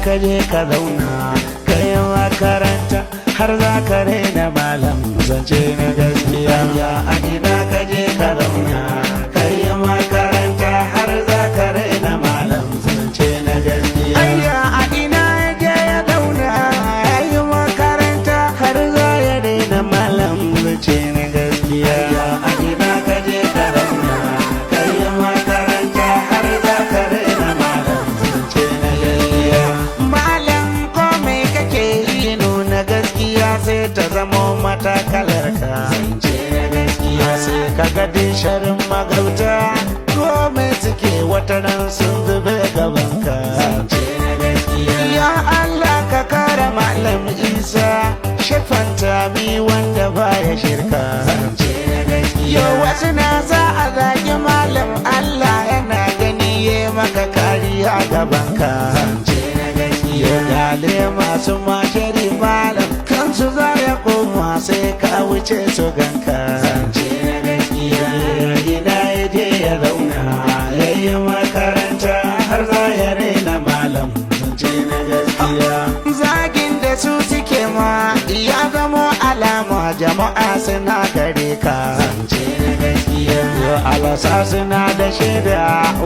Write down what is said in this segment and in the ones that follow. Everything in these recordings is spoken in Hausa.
ka je ka zauna kai makaranta har za ka raina malam zance na gaskiya. A ina ka je ka zauna kai makaranta har za ka raina malam zance na gaskiya. A ina je ya zauna yayi makaranta har za ya raina malam zance na gaskiya. A ina ka je ka zauna kai makaranta har za ka raina malam zance na gaskiya. Malam ko me kake yi nuna gaskiya sai ta zamo matakalarka zance na gaskiya. Sai ka ga disharin magauta ko me suke wataran sun zube gabanka zance na gaskiya. Ya Allah ka kara malam Isa shafanta mi wanda baya shirka zance na gaskiya. Yau wasu na za a zagi malam Allah yana gani ya maka kariya gabanka zance na gaskiya. Dale masu mashari malam kansu za ya koma sai ka wuce su ganka zance na gaskiya. Ina ya je ya zauna ya yi makaranta har za ya raina malam zance na gaskiya. Zagin da su suke ma ya zamo alama jama'a suna gare ka zance na gaskiya. Alasa suna da shaida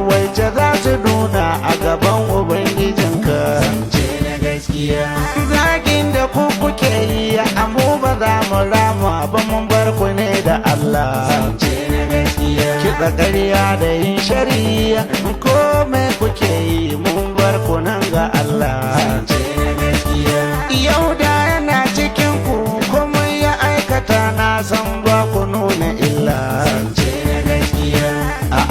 wacce za su nuna a gaban ubangijinka zance na gaskiya. Zagin da ku kuke yi amma ba za mu rama ba mun bar ku ne da Allah zance na gaskiya. Kiɗa ƙarya da yin shari'a komai kuke yi mun bar ku nan ga Allah zance na gaskiya. Yau da yana cikin ku kuma ya aikata na san ba ku nuna illa zance na gaskiya.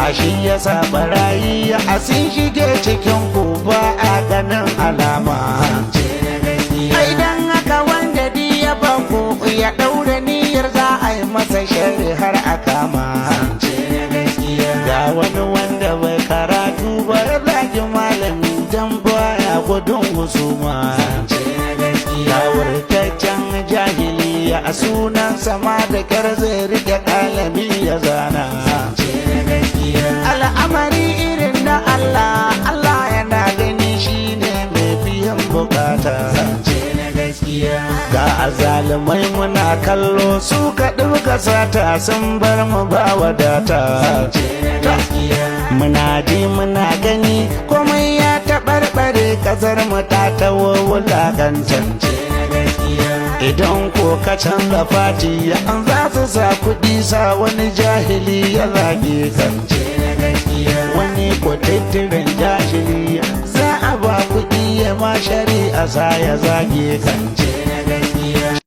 A shi ya sa barayi a sun shige cikin ku ba a ganin alama zance na gaskiya. Idan haka wanda di ya banku ya ɗaura niyyar za a yi masa shari har a kama zance na gaskiya. Ga wani wanda bai karatu ba ya zagi malami dan baya gudun husuma zance na gaskiya. Wurtaccen jahiliya a sunan sama da kyar zai rike kalami ya zana zance na gaskiya. Al'amari irin na Allah Allah yana gani shine mai biyan bukata zance na gaskiya. Ga azalumai muna kallo su ka ɗauka sata sun bar mu ba wadata zance na gaskiya. Muna ji muna gani komai ya taɓarɓare ƙasar mu ta tawo wulakantance na gaskiya. Idan ko ka canza fati an za su sa kuɗi sa wani jahili ya zage zance na gaskiya. Wani ko tattirin jahili za a ba kuɗi ya ma shari'a sa ya zage zance